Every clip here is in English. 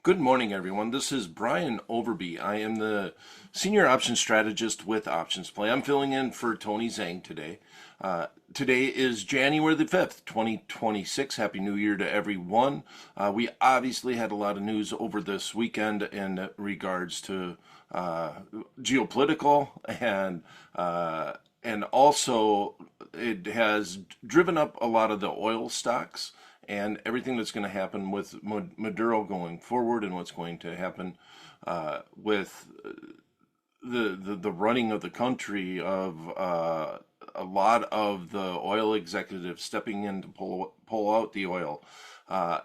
Good morning, everyone. This is Brian Overby. I am the Senior Options Strategist with Options Play. I'm filling in for Tony Zhang today. Today is January the 5th, 2026. Happy New Year to everyone. We obviously had a lot of news over this weekend in regards to geopolitical and also it has driven up a lot of the oil stocks and everything that's going to happen with Maduro going forward and what's going to happen with the running of the country of a lot of the oil executives stepping in to pull out the oil.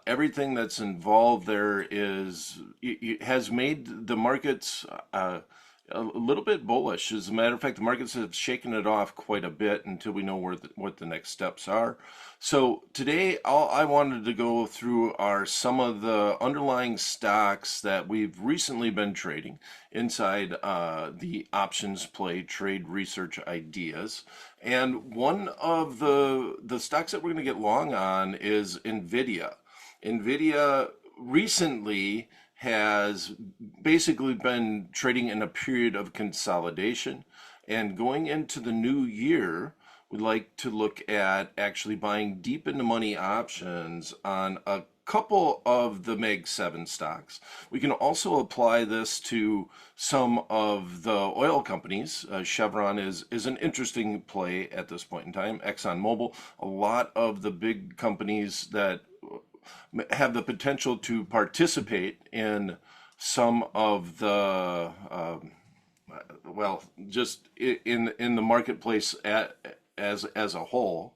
Everything that's involved there has made the markets a little bit bullish. As a matter of fact, the markets have shaken it off quite a bit until we know what the next steps are. So today, all I wanted to go through are some of the underlying stocks that we've recently been trading inside the options play trade research ideas. And one of the stocks that we're going to get long on is NVIDIA. NVIDIA recently has basically been trading in a period of consolidation. And going into the new year, we'd like to look at actually buying deep in the money options on a couple of the Meg 7 stocks. We can also apply this to some of the oil companies. Chevron is an interesting play at this point in time. ExxonMobil, a lot of the big companies that have the potential to participate in some of the just in the marketplace as a whole.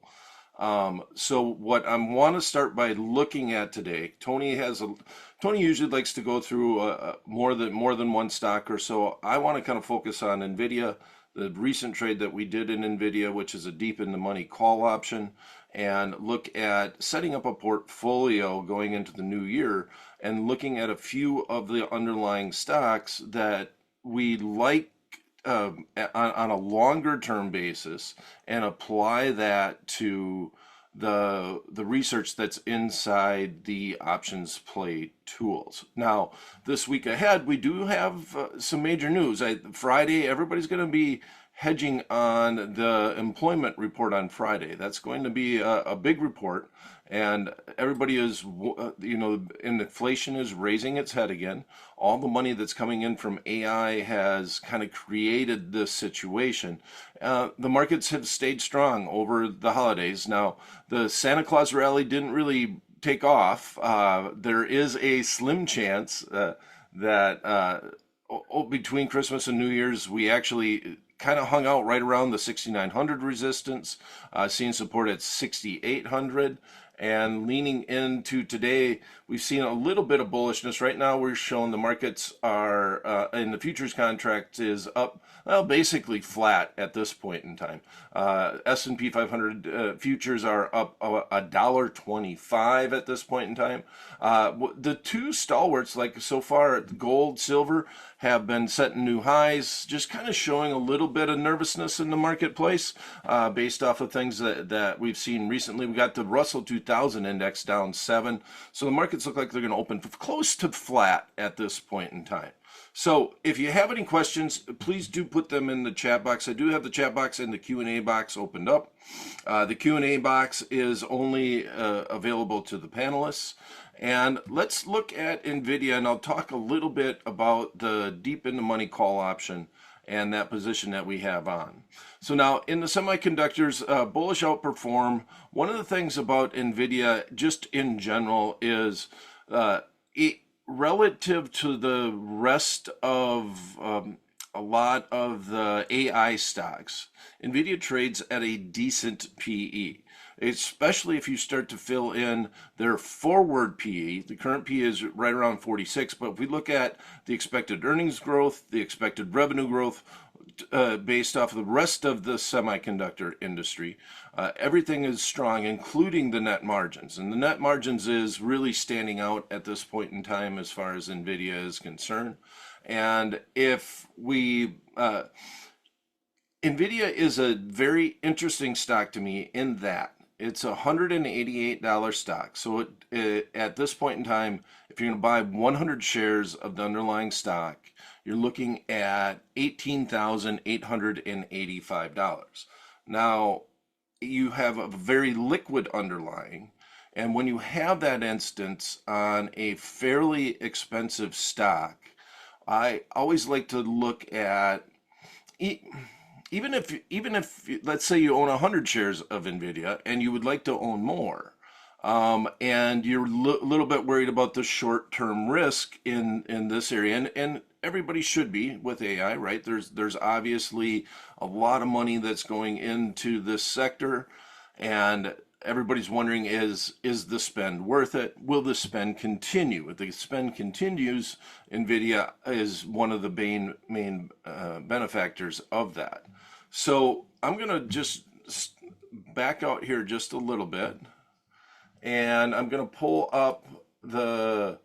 So what I want to start by looking at today, Tony usually likes to go through more than one stock or so. I want to kind of focus on NVIDIA, the recent trade that we did in NVIDIA, which is a deep in the money call option, and look at setting up a portfolio going into the new year and looking at a few of the underlying stocks that we like on a longer term basis and apply that to the research that's inside the options play tools. Now, this week ahead, we do have some major news. Friday, everybody's going to be hedging on the employment report on Friday. That's going to be a big report, and everybody is, inflation is raising its head again. All the money that's coming in from AI has kind of created this situation. The markets have stayed strong over the holidays. Now, the Santa Claus rally didn't really take off. There is a slim chance that between Christmas and New Year's, we actually kind of hung out right around the 6,900 resistance, seeing support at 6,800. And leaning into today, we've seen a little bit of bullishness. Right now, we're showing the markets are, in the futures contract is up, well, basically flat at this point in time. S&P 500 futures are up $1.25 at this point in time. The two stalwarts, like so far, gold, silver, have been setting new highs, just kind of showing a little bit of nervousness in the marketplace based off of things that we've seen recently. We got the Russell 2000 index down 7. So the markets look like they're going to open close to flat at this point in time. So if you have any questions, please do put them in the chat box. I do have the chat box and the Q&A box opened up. The Q&A box is only available to the panelists. And let's look at NVIDIA, and I'll talk a little bit about the deep in the money call option and that position that we have on. So now in the semiconductors, bullish outperform. One of the things about NVIDIA just in general is relative to the rest of a lot of the AI stocks, NVIDIA trades at a decent PE, especially if you start to fill in their forward PE. The current PE is right around 46, but if we look at the expected earnings growth, the expected revenue growth, based off of the rest of the semiconductor industry, everything is strong, including the net margins. And the net margins is really standing out at this point in time as far as NVIDIA is concerned. And if we, NVIDIA is a very interesting stock to me in that it's a $188 stock. So at this point in time, if you're going to buy 100 shares of the underlying stock, you're looking at $18,885. Now, you have a very liquid underlying, and when you have that instance on a fairly expensive stock, I always like to look at even if let's say you own 100 shares of Nvidia and you would like to own more, and you're a little bit worried about the short-term risk in this area, and everybody should be with AI, right? There's obviously a lot of money that's going into this sector, and everybody's wondering, is the spend worth it? Will the spend continue? If the spend continues, Nvidia is one of the main benefactors of that. So I'm gonna just back out here just a little bit, and I'm gonna pull up the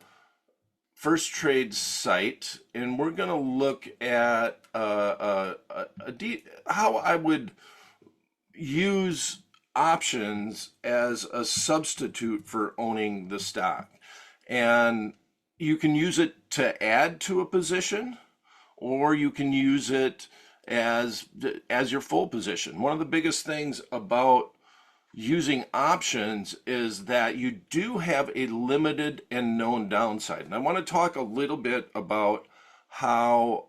Firstrade site, and we're gonna look at how I would use options as a substitute for owning the stock. And you can use it to add to a position, or you can use it as your full position. One of the biggest things about using options is that you do have a limited and known downside. And I want to talk a little bit about how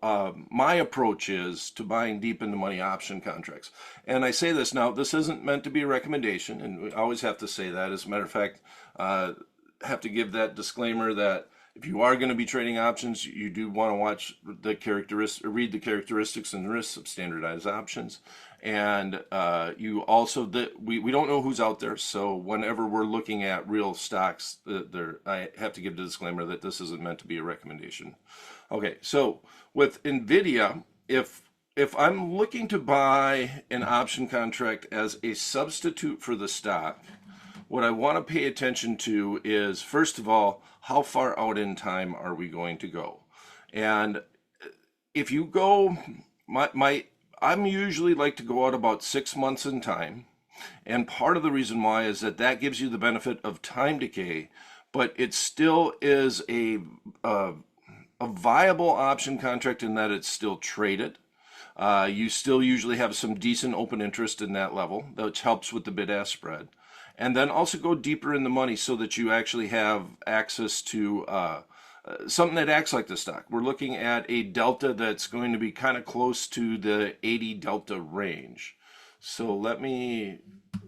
my approach is to buying deep in the money option contracts. And I say this now, this isn't meant to be a recommendation, and we always have to say that. As a matter of fact, have to give that disclaimer that if you are going to be trading options, you do want to watch the characteristics, read the characteristics and risks of standardized options. And you also, we don't know who's out there, so whenever we're looking at real stocks, I have to give the disclaimer that this isn't meant to be a recommendation. Okay, so with Nvidia, if I'm looking to buy an option contract as a substitute for the stock, what I want to pay attention to is, first of all, how far out in time are we going to go? And if you go, I'm usually like to go out about 6 months in time. And part of the reason why is that gives you the benefit of time decay, but it still is a viable option contract in that it's still traded. You still usually have some decent open interest in that level, which helps with the bid-ask spread. And then also go deeper in the money so that you actually have access to something that acts like the stock. We're looking at a delta that's going to be kind of close to the 80 delta range. So let me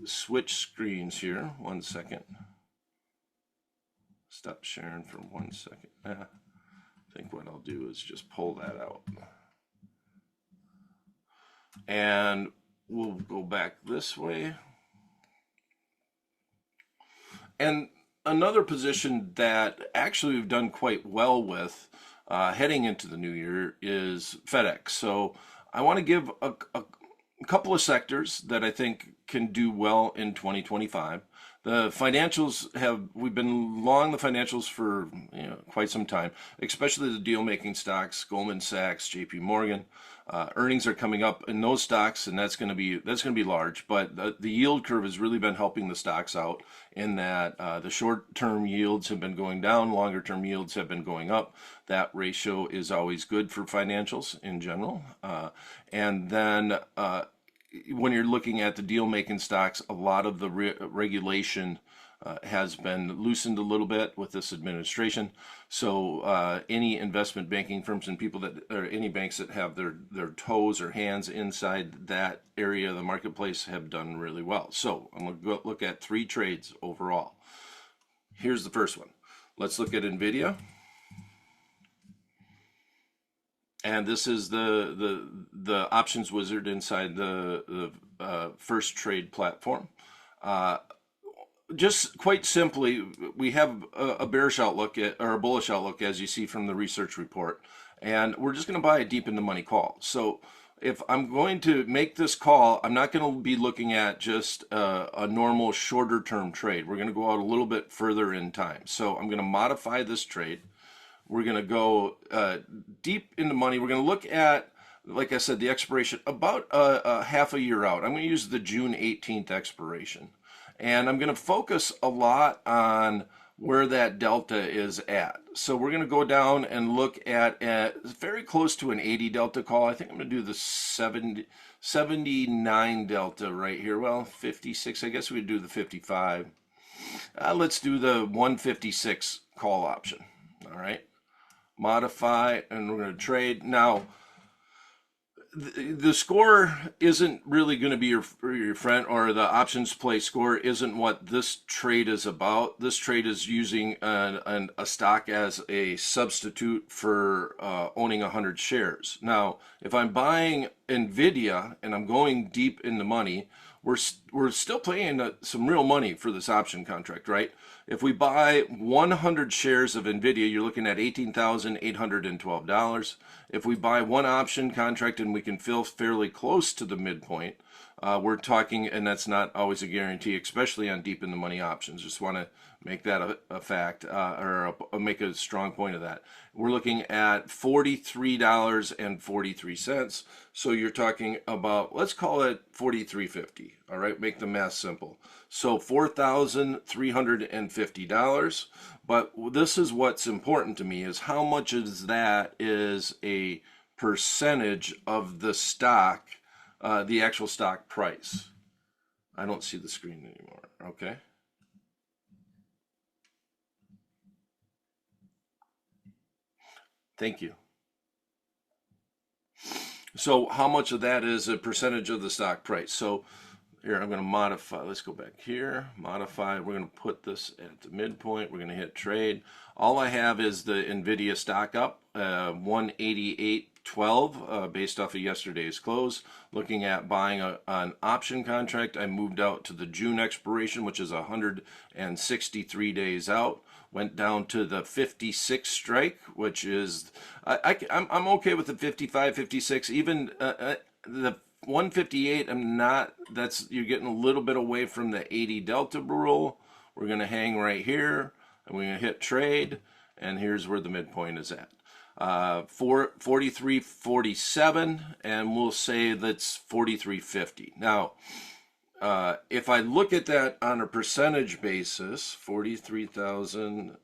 switch screens here. 1 second. Stop sharing for 1 second. I think what I'll do is just pull that out. And we'll go back this way. And another position that actually we've done quite well with heading into the new year is FedEx. So I want to give a couple of sectors that I think can do well in 2025. The financials we've been long the financials for quite some time, especially the deal making stocks, Goldman Sachs, JP Morgan. Earnings are coming up in those stocks, and that's going to be large. But the yield curve has really been helping the stocks out in that the short-term yields have been going down, longer-term yields have been going up. That ratio is always good for financials in general. And then when you're looking at the deal-making stocks, a lot of the regulation has been loosened a little bit with this administration. So any investment banking firms and people or any banks that have their toes or hands inside that area of the marketplace have done really well. So I'm going to go look at 3 trades overall. Here's the first one. Let's look at Nvidia. And this is the options wizard inside the Firstrade platform. Just quite simply, we have a bearish outlook or a bullish outlook, as you see from the research report, and we're just going to buy a deep in the money call. So if I'm going to make this call, I'm not going to be looking at just a normal shorter term trade. We're going to go out a little bit further in time. So I'm going to modify this trade. We're going to go deep in the money. We're going to look at, like I said, the expiration about a half a year out. I'm going to use the June 18th expiration. And I'm going to focus a lot on where that delta is at. So we're going to go down and look at very close to an 80 delta call. I think I'm going to do the 79 delta right here. Well, 56, I guess we'd do the 55. Let's do the 156 call option. All right. Modify, and we're going to trade. Now, the score isn't really going to be your friend, or the options play score isn't what this trade is about. This trade is using a stock as a substitute for owning 100 shares. Now, if I'm buying NVIDIA and I'm going deep in the money, we're still paying some real money for this option contract, right? If we buy 100 shares of NVIDIA, you're looking at $18,812. If we buy one option contract and we can fill fairly close to the midpoint, we're talking, and that's not always a guarantee, especially on deep in the money options. Just want to make that a fact, make a strong point of that. We're looking at $43.43. So you're talking about, let's call it $43.50. All right, make the math simple. So $4,350. But this is what's important to me, is how much is that is a percentage of the stock, the actual stock price. I don't see the screen anymore. Okay. Thank you. So how much of that is a percentage of the stock price? So here, I'm going to modify. Let's go back here. Modify. We're going to put this at the midpoint. We're going to hit trade. All I have is the NVIDIA stock up 188.12 based off of yesterday's close. Looking at buying an option contract, I moved out to the June expiration, which is 163 days out. Went down to the 56 strike, which is I'm okay with the 55, 56, even the 158. I'm not. That's, you're getting a little bit away from the 80 delta rule. We're going to hang right here, and we're going to hit trade, and here's where the midpoint is at. 43.47, and we'll say that's 43.50. Now, if I look at that on a percentage basis, 43,000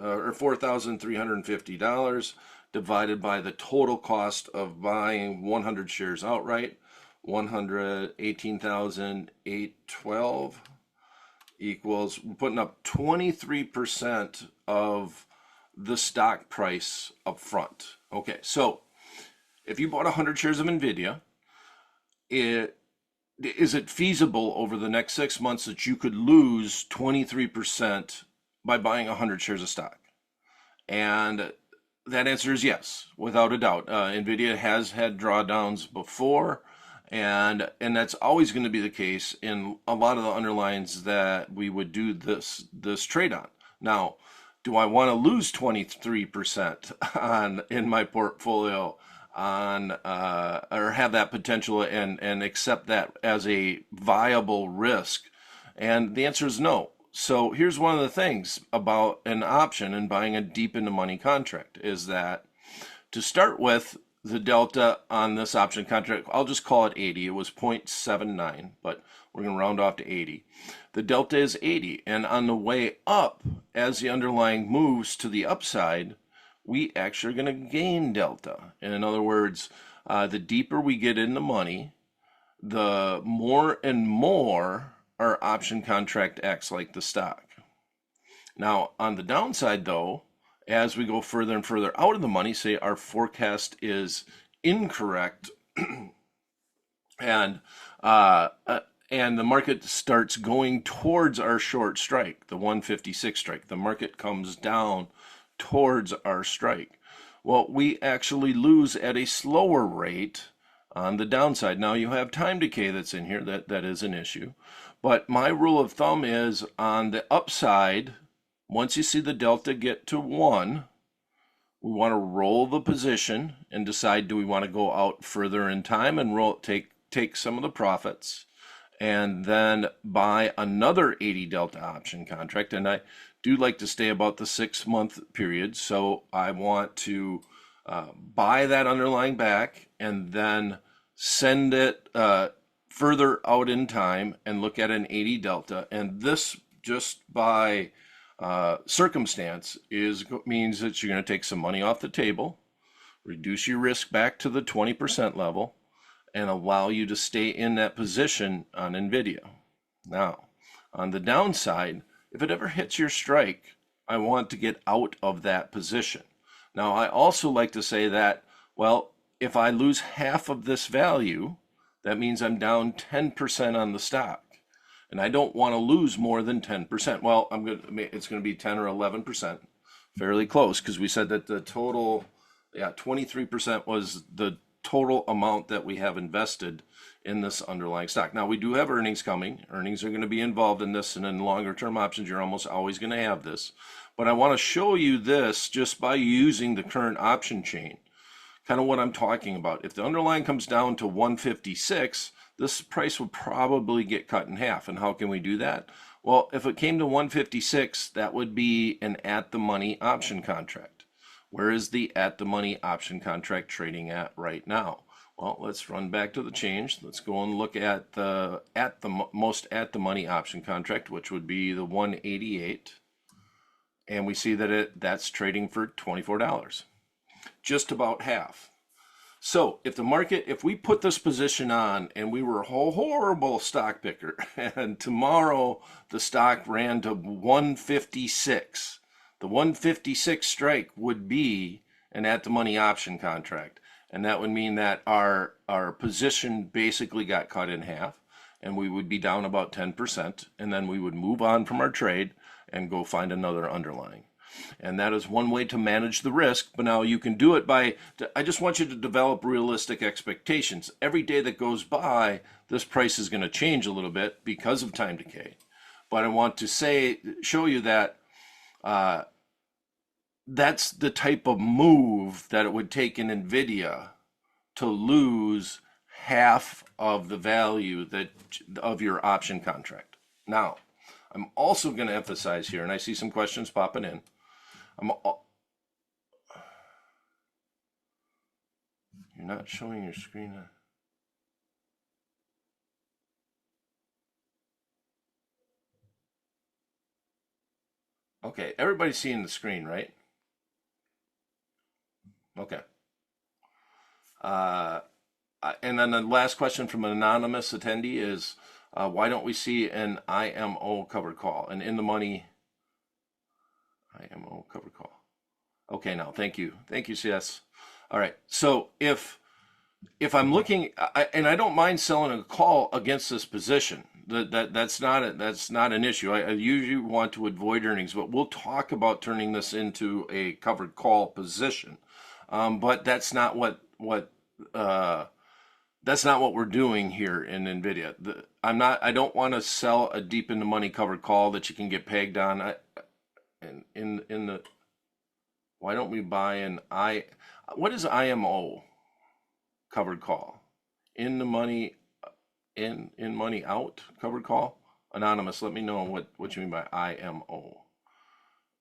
or $4,350 divided by the total cost of buying 100 shares outright, 118,812 equals, we're putting up 23% of the stock price up front. Okay, so if you bought 100 shares of NVIDIA, is it feasible over the next 6 months that you could lose 23% by buying 100 shares of stock? And that answer is yes, without a doubt. NVIDIA has had drawdowns before, and that's always going to be the case in a lot of the underlines that we would do this trade on. Now, do I want to lose 23% in my portfolio on or have that potential and accept that as a viable risk? And the answer is no. So here's one of the things about an option and buying a deep in the money contract is that, to start with, the delta on this option contract, I'll just call it 80. It was 0.79, but we're going to round off to 80. The delta is 80, and on the way up, as the underlying moves to the upside, we actually are going to gain delta. In other words, the deeper we get in the money, the more and more our option contract acts like the stock. Now, on the downside, though, as we go further and further out of the money, say our forecast is incorrect, and the market starts going towards our short strike, the 156 strike. The market comes down towards our strike. Well, we actually lose at a slower rate on the downside. Now, you have time decay that's in here. That is an issue. But my rule of thumb is, on the upside, once you see the delta get to 1, we want to roll the position and decide, do we want to go out further in time and take some of the profits, and then buy another 80 delta option contract. And I do like to stay about the 6-month period, so I want to buy that underlying back and then send it further out in time and look at an 80 delta, and this just by circumstance means that you're going to take some money off the table, reduce your risk back to the 20% level, and allow you to stay in that position on NVIDIA. Now, on the downside, if it ever hits your strike, I want to get out of that position. Now, I also like to say that, well, if I lose half of this value, that means I'm down 10% on the stock. And I don't want to lose more than 10%. Well, it's going to be 10 or 11%, fairly close, because we said that the total, 23% was the total amount that we have invested in this underlying stock. Now, we do have earnings coming. Earnings are going to be involved in this, and in longer term options, you're almost always going to have this. But I want to show you this just by using the current option chain, kind of what I'm talking about. If the underlying comes down to 156, this price would probably get cut in half. And how can we do that? Well, if it came to 156, that would be an at-the-money option contract. Where is the at-the-money option contract trading at right now? Well, let's run back to the change. Let's go and look at the most at-the-money option contract, which would be the 188. And we see that that's trading for $24, just about half. So if we put this position on and we were a horrible stock picker and tomorrow the stock ran to 156, the 156 strike would be an at-the-money option contract. And that would mean that our position basically got cut in half and we would be down about 10%. And then we would move on from our trade and go find another underlying. And that is one way to manage the risk. But now you can do it I just want you to develop realistic expectations. Every day that goes by, this price is going to change a little bit because of time decay. But I want to show you that that's the type of move that it would take in NVIDIA to lose half of the value of your option contract. Now, I'm also going to emphasize here, and I see some questions popping in. You're not showing your screen. Okay, everybody's seeing the screen, right? Okay. And then the last question from an anonymous attendee is, why don't we see an IMO covered call, an in the money IMO covered call? Okay, now thank you, CS. All right, so if I'm looking, and I don't mind selling a call against this position. That's not an issue. I usually want to avoid earnings, but we'll talk about turning this into a covered call position. But that's not what we're doing here in NVIDIA. I don't want to sell a deep in the money covered call that you can get pegged on. Why don't we buy what is IMO covered call? In the money, in money out covered call? Anonymous, let me know what you mean by IMO.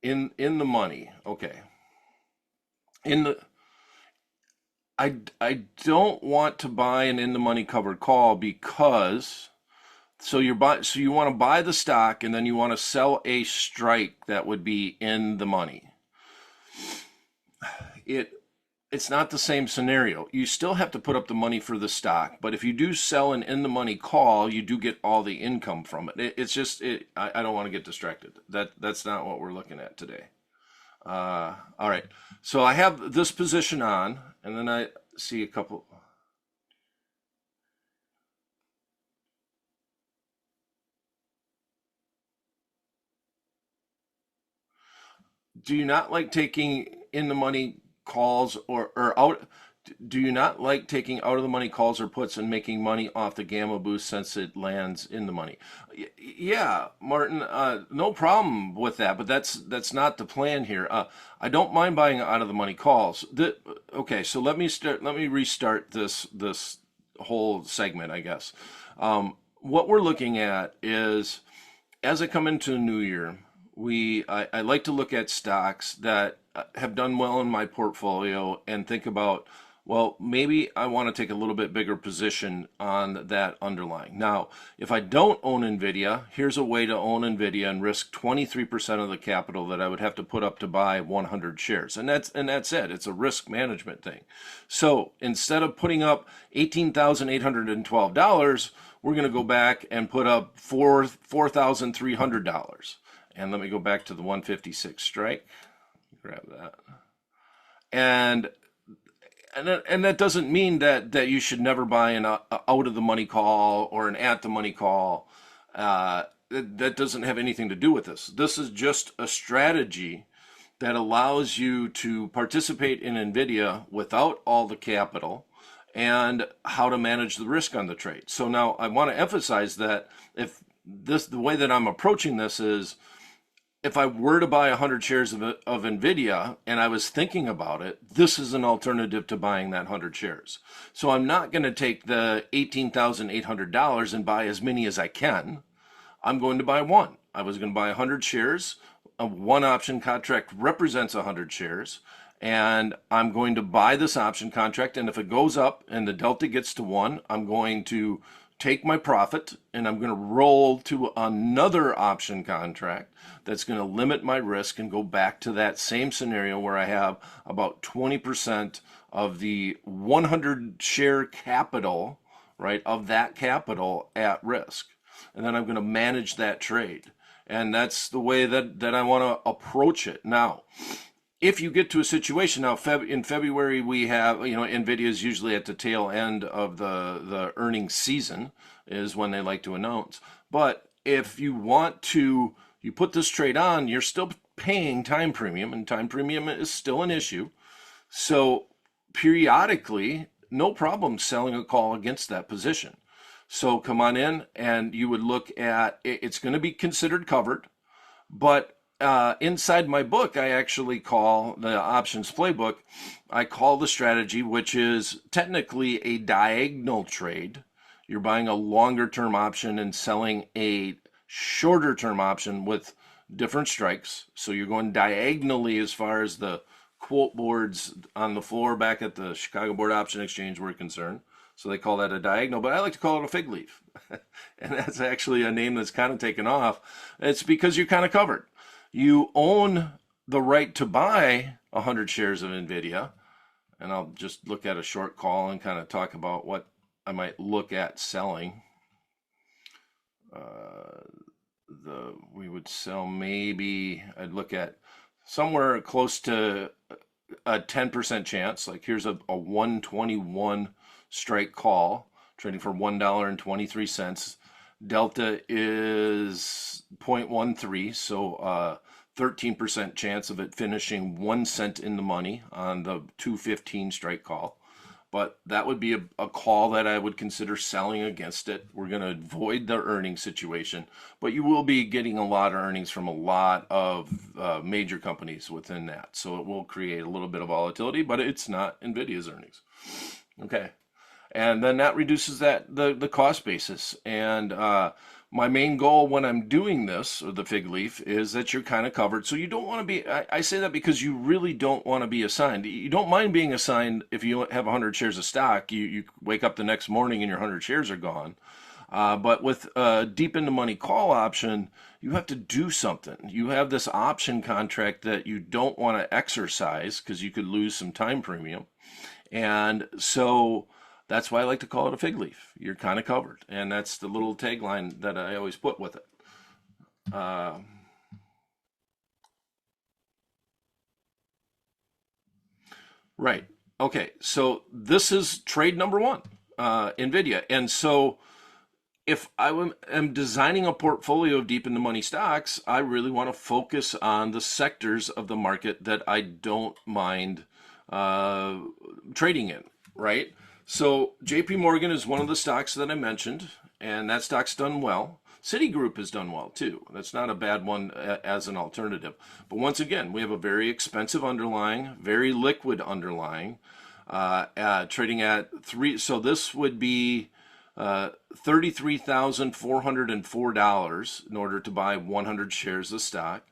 In the money, okay. I don't want to buy an in the money covered call because so you want to buy the stock and then you want to sell a strike that would be in the money. It's not the same scenario. You still have to put up the money for the stock, but if you do sell an in the money call, you do get all the income from it. I don't want to get distracted. That's not what we're looking at today. All right. So I have this position on, and then I see a couple. Do you not like taking in the money calls or out? Do you not like taking out of the money calls or puts and making money off the gamma boost since it lands in the money? Yeah, Martin, no problem with that, but that's not the plan here. I don't mind buying out of the money calls. Okay, so let me restart this whole segment, I guess. What we're looking at is as I come into the new year, I like to look at stocks that have done well in my portfolio and think about Well, maybe I want to take a little bit bigger position on that underlying. Now, if I don't own NVIDIA, here's a way to own NVIDIA and risk 23% of the capital that I would have to put up to buy 100 shares. And that's it. It's a risk management thing. So instead of putting up $18,812, we're going to go back and put up $4,300. And let me go back to the 156 strike. Grab that. And that doesn't mean that you should never buy an out of the money call or an at the money call. That doesn't have anything to do with this. This is just a strategy that allows you to participate in NVIDIA without all the capital and how to manage the risk on the trade. So now I want to emphasize that the way that I'm approaching this is, if I were to buy 100 shares of NVIDIA and I was thinking about it, this is an alternative to buying that 100 shares. So I'm not going to take the $18,800 and buy as many as I can. I'm going to buy one. I was going to buy 100 shares. One option contract represents 100 shares. And I'm going to buy this option contract. And if it goes up and the delta gets to 1, I'm going to take my profit and I'm going to roll to another option contract that's going to limit my risk and go back to that same scenario where I have about 20% of the 100 share capital, right, of that capital at risk. And then I'm going to manage that trade. And that's the way that I want to approach it. Now, if you get to a situation now, in February we have, NVIDIA is usually at the tail end of the earnings season is when they like to announce. But if you put this trade on, you're still paying time premium, and time premium is still an issue. So periodically, no problem selling a call against that position. So come on in and you would look at, it's going to be considered covered, but inside my book, I actually call the options playbook, I call the strategy, which is technically a diagonal trade. You're buying a longer term option and selling a shorter term option with different strikes. So you're going diagonally as far as the quote boards on the floor back at the Chicago Board Option Exchange were concerned. So they call that a diagonal, but I like to call it a fig leaf. And that's actually a name that's kind of taken off. It's because you're kind of covered. You own the right to buy 100 shares of NVIDIA, and I'll just look at a short call and kind of talk about what I might look at selling. We would sell maybe, I'd look at somewhere close to a 10% chance. Like here's a 121 strike call, trading for $1.23. Delta is 0.13, so 13% chance of it finishing 1 cent in the money on the 215 strike call. But that would be a call that I would consider selling against it. We're going to avoid the earnings situation, but you will be getting a lot of earnings from a lot of major companies within that. So it will create a little bit of volatility, but it's not NVIDIA's earnings. Okay. And then that reduces the cost basis. And my main goal when I'm doing this, or the fig leaf, is that you're kind of covered. So you don't want to be, I say that because you really don't want to be assigned. You don't mind being assigned if you have 100 shares of stock. You wake up the next morning and your 100 shares are gone. But with a deep in the money call option, you have to do something. You have this option contract that you don't want to exercise because you could lose some time premium. And so that's why I like to call it a fig leaf. You're kind of covered. And that's the little tagline that I always put with it. Right. Okay. So this is trade number one, NVIDIA. And so if am designing a portfolio of deep in the money stocks, I really want to focus on the sectors of the market that I don't mind trading in, right? So JP Morgan is one of the stocks that I mentioned, and that stock's done well. Citigroup has done well too. That's not a bad one as an alternative. But once again, we have a very expensive underlying, very liquid underlying, trading at three. So this would be $33,404 in order to buy 100 shares of stock.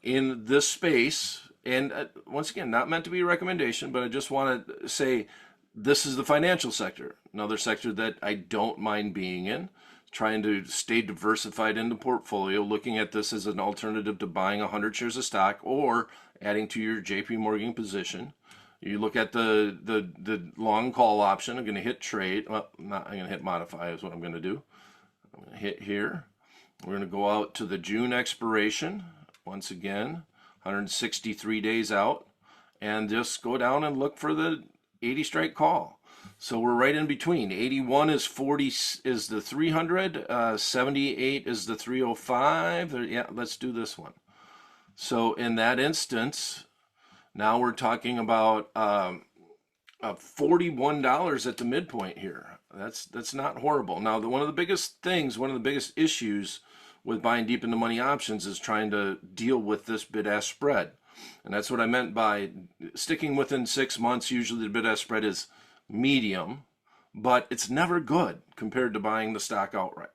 In this space, And once again, not meant to be a recommendation, but I just want to say this is the financial sector, another sector that I don't mind being in, trying to stay diversified in the portfolio, looking at this as an alternative to buying 100 shares of stock or adding to your JP Morgan position. You look at the long call option. I'm going to hit trade. Well, not, I'm going to hit modify is what I'm going to do. I'm going to hit here. We're going to go out to the June expiration. Once again, 163 days out. And just go down and look for the 80 strike call. So we're right in between. 81 is 40 is the 300. 78 is the 305. Yeah, let's do this one. So in that instance, now we're talking about $41 at the midpoint here. That's not horrible. Now, one of the biggest things, one of the biggest issues with buying deep in the money options is trying to deal with this bid-ask spread. And that's what I meant by sticking within 6 months. Usually the bid-ask spread is medium, but it's never good compared to buying the stock outright.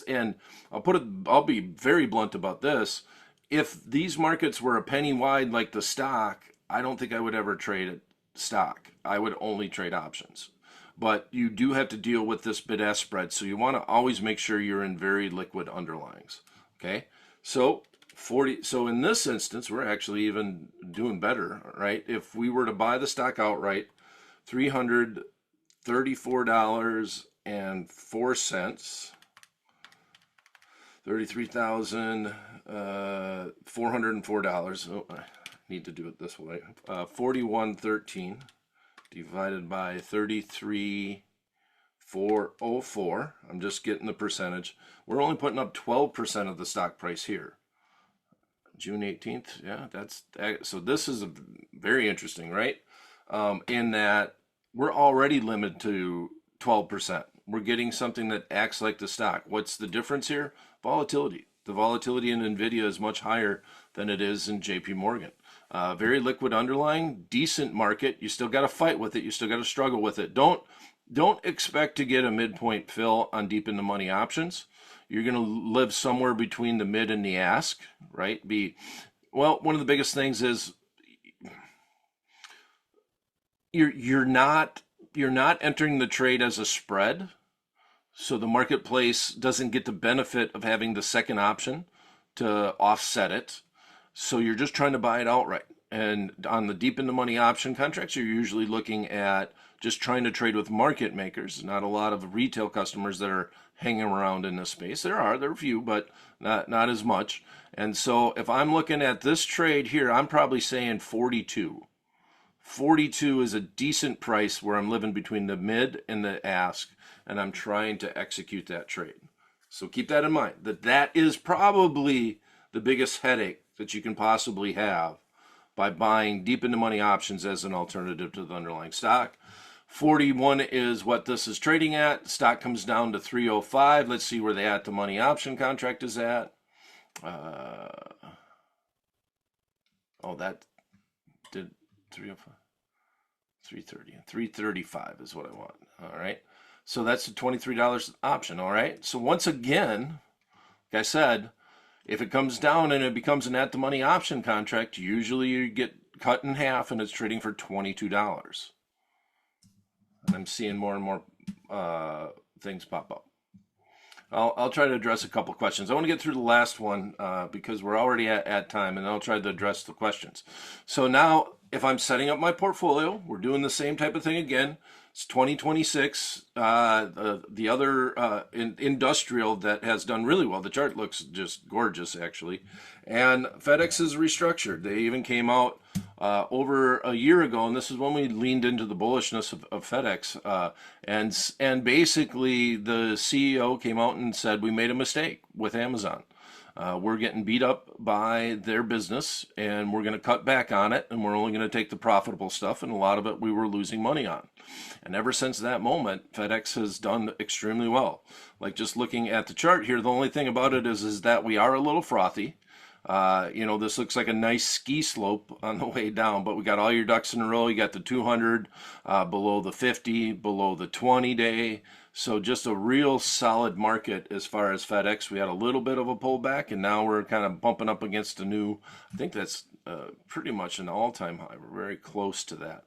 And I'll be very blunt about this. If these markets were a penny wide like the stock, I don't think I would ever trade it stock. I would only trade options. But you do have to deal with this bid-ask spread, so you want to always make sure you're in very liquid underlyings. Okay, so in this instance, we're actually even doing better, right? If we were to buy the stock outright, $334.04, $33,404. Oh, I need to do it this way. 4113 divided by 33,404. I'm just getting the percentage. We're only putting up 12% of the stock price here. June 18th. Yeah, so this is very interesting, right? In that we're already limited to 12%. We're getting something that acts like the stock. What's the difference here? Volatility. The volatility in NVIDIA is much higher than it is in JP Morgan. Very liquid underlying, decent market. You still got to fight with it. You still got to struggle with it. Don't expect to get a midpoint fill on deep in the money options. You're going to live somewhere between the mid and the ask, right? One of the biggest things is you're not entering the trade as a spread. So the marketplace doesn't get the benefit of having the second option to offset it. So you're just trying to buy it outright. And on the deep in the money option contracts, you're usually looking at just trying to trade with market makers. Not a lot of retail customers that are hanging around in this space. There are a few, but not as much. And so if I'm looking at this trade here, I'm probably saying 42. 42 is a decent price where I'm living between the mid and the ask, and I'm trying to execute that trade. So keep that in mind, that is probably the biggest headache that you can possibly have by buying deep in the money options as an alternative to the underlying stock. 41 is what this is trading at. Stock comes down to 305. Let's see where the at the money option contract is at. That did 305. 330 and 335 is what I want. All right. So that's a $23 option. All right. So once again, like I said, if it comes down and it becomes an at the money option contract, usually you get cut in half and it's trading for $22. And I'm seeing more and more things pop up. I'll try to address a couple questions. I want to get through the last one because we're already at time, and I'll try to address the questions. So now, if I'm setting up my portfolio, we're doing the same type of thing again. It's 2026. The other industrial that has done really well. The chart looks just gorgeous, actually. And FedEx is restructured. They even came out over a year ago, and this is when we leaned into the bullishness of FedEx. And basically, the CEO came out and said, we made a mistake with Amazon. We're getting beat up by their business, and we're going to cut back on it, and we're only going to take the profitable stuff, and a lot of it we were losing money on. And ever since that moment, FedEx has done extremely well. Like just looking at the chart here, the only thing about it is that we are a little frothy. This looks like a nice ski slope on the way down, but we got all your ducks in a row. You got the 200 below the 50, below the 20 day. So just a real solid market as far as FedEx. We had a little bit of a pullback, and now we're kind of bumping up against a new, I think that's pretty much an all-time high. We're very close to that.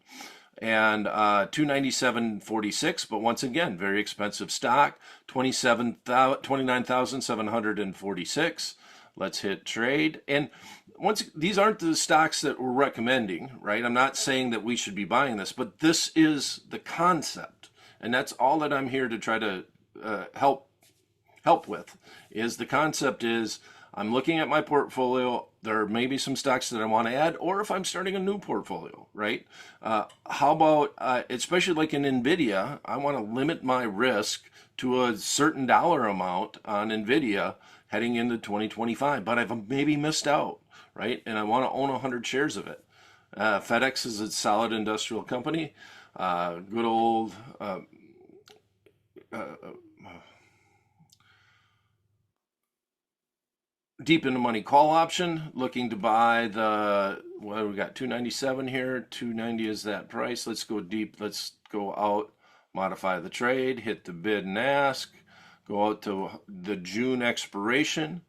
And 297.46, but once again, very expensive stock, 29,746. Let's hit trade. And once these aren't the stocks that we're recommending, right? I'm not saying that we should be buying this, but this is the concept. And that's all that I'm here to try to help with is the concept is I'm looking at my portfolio. There may be some stocks that I want to add, or if I'm starting a new portfolio, right? How about, especially like in NVIDIA, I want to limit my risk to a certain dollar amount on NVIDIA heading into 2025, but I've maybe missed out, right? And I want to own 100 shares of it. FedEx is a solid industrial company. Good old deep in the money call option, looking to buy the, well, we got 297 here. 290 is that price. Let's go deep. Let's go out, modify the trade, hit the bid and ask, go out to the June expiration,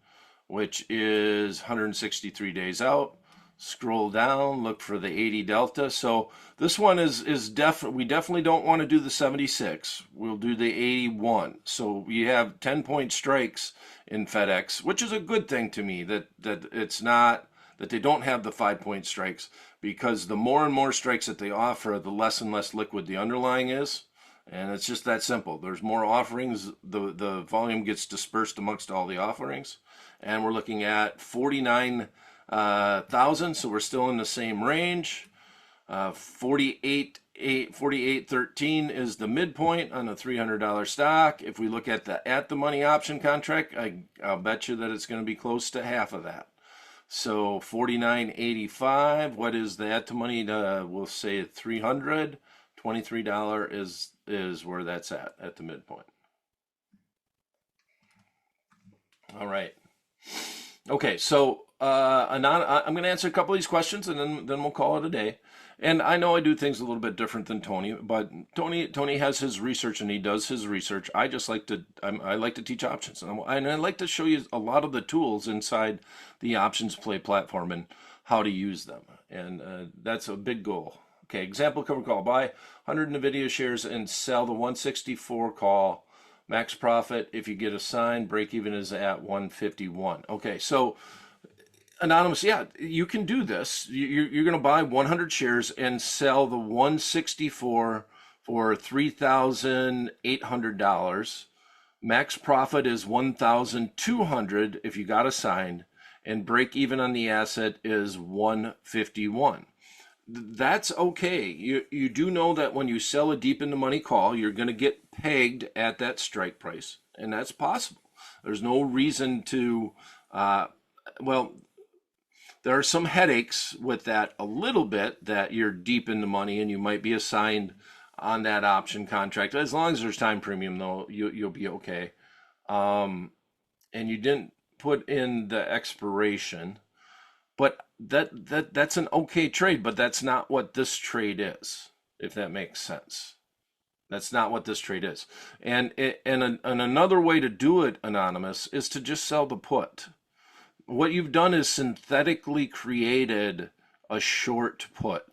which is 163 days out. Scroll down, look for the 80 delta. So this one is we definitely don't want to do the 76. We'll do the 81. So we have 10-point strikes in FedEx, which is a good thing to me that it's not that they don't have the 5-point strikes, because the more and more strikes that they offer, the less and less liquid the underlying is. And it's just that simple. There's more offerings, the volume gets dispersed amongst all the offerings. And we're looking at 49,000, so we're still in the same range. 48.13 is the midpoint on a $300 stock. If we look at the money option contract, I'll bet you that it's going to be close to half of that. So 49.85. What is the at the money? We'll say 300. $23 is where that's at the midpoint. All right. Okay, so I'm going to answer a couple of these questions, and then we'll call it a day. And I know I do things a little bit different than Tony, but Tony has his research and he does his research. I just like to I like to teach options, and I like to show you a lot of the tools inside the options play platform and how to use them, and that's a big goal. Okay, example cover call: buy 100 NVIDIA shares and sell the 164 call. Max profit if you get a sign. Break even is at 151. Okay, so anonymous, yeah, you can do this. You're going to buy 100 shares and sell the 164 for $3,800. Max profit is 1,200 if you got assigned, and break even on the asset is 151. That's okay. You do know that when you sell a deep in the money call, you're going to get pegged at that strike price, and that's possible. There's no reason to, well, there are some headaches with that a little bit, that you're deep in the money and you might be assigned on that option contract. As long as there's time premium, though, you'll be okay. And you didn't put in the expiration, but that's an okay trade, but that's not what this trade is, if that makes sense. That's not what this trade is. And another way to do it, anonymous, is to just sell the put. What you've done is synthetically created a short put.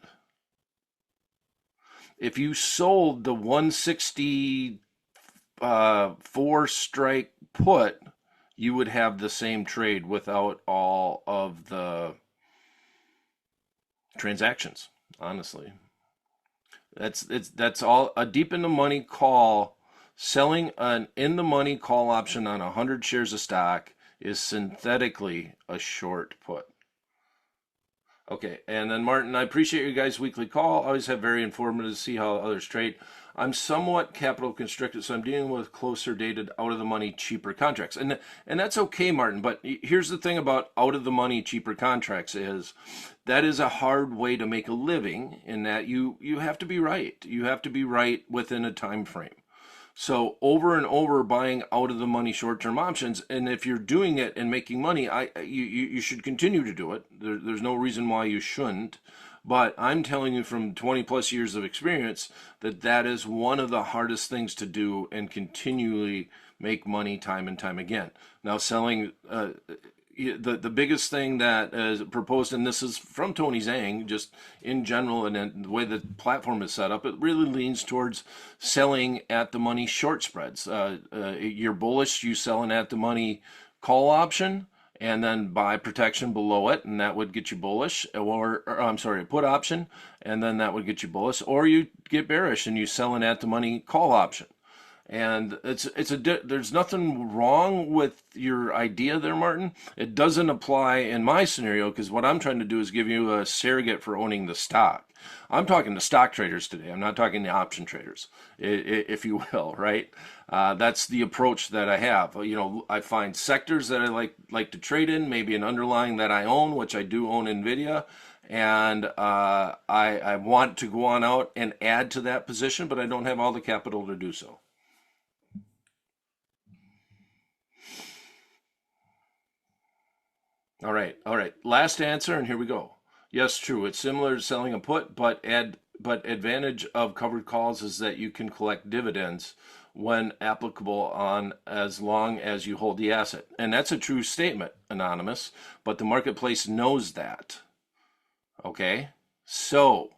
If you sold the 164 strike put, you would have the same trade without all of the transactions, honestly. That's all. A deep in the money call, selling an in the money call option on 100 shares of stock is synthetically a short put. Okay, and then Martin, I appreciate you guys' weekly call. Always have very informative to see how others trade. I'm somewhat capital constricted, so I'm dealing with closer dated, out of the money, cheaper contracts. And that's okay, Martin, but here's the thing about out of the money, cheaper contracts is that is a hard way to make a living, in that you have to be right. You have to be right within a time frame. So over and over buying out of the money short-term options, and if you're doing it and making money, you should continue to do it. There's no reason why you shouldn't. But I'm telling you from 20 plus years of experience that that is one of the hardest things to do and continually make money time and time again. Now, selling the biggest thing that is proposed, and this is from Tony Zhang, just in general, and the way the platform is set up, it really leans towards selling at the money short spreads. You're bullish, you sell an at the money call option, and then buy protection below it, and that would get you bullish, or I'm sorry, a put option, and then that would get you bullish, or you get bearish and you sell an at the money call option. And there's nothing wrong with your idea there, Martin. It doesn't apply in my scenario because what I'm trying to do is give you a surrogate for owning the stock. I'm talking to stock traders today. I'm not talking to option traders, if you will, right? That's the approach that I have. You know, I find sectors that I like to trade in, maybe an underlying that I own, which I do own Nvidia, and I want to go on out and add to that position, but I don't have all the capital to do so. All right, all right. Last answer, and here we go. Yes, true. It's similar to selling a put, but advantage of covered calls is that you can collect dividends when applicable on as long as you hold the asset. And that's a true statement, Anonymous, but the marketplace knows that. Okay? So,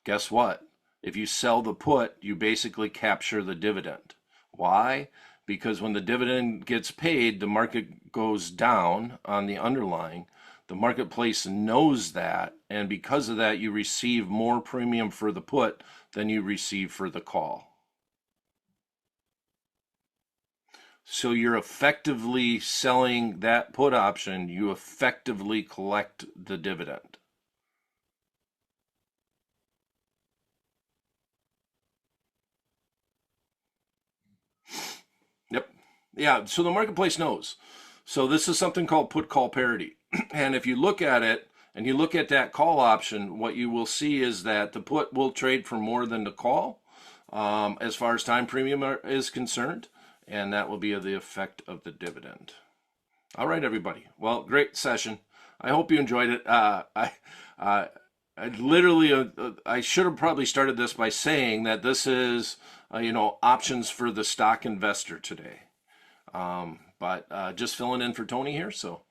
guess what? If you sell the put, you basically capture the dividend. Why? Because when the dividend gets paid, the market goes down on the underlying. The marketplace knows that, and because of that, you receive more premium for the put than you receive for the call. So you're effectively selling that put option, you effectively collect the dividend. Yep. Yeah, so the marketplace knows. So this is something called put call parity. And if you look at it and you look at that call option, what you will see is that the put will trade for more than the call as far as time premium is concerned. And that will be the effect of the dividend. All right, everybody. Well, great session. I hope you enjoyed it. Uh, I literally, I should have probably started this by saying that this is, options for the stock investor today. But just filling in for Tony here. So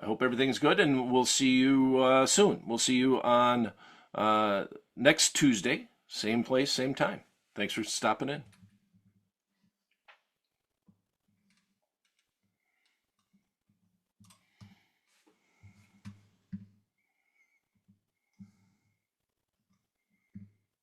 I hope everything's good, and we'll see you soon. We'll see you on next Tuesday, same place, same time. Thanks for stopping in.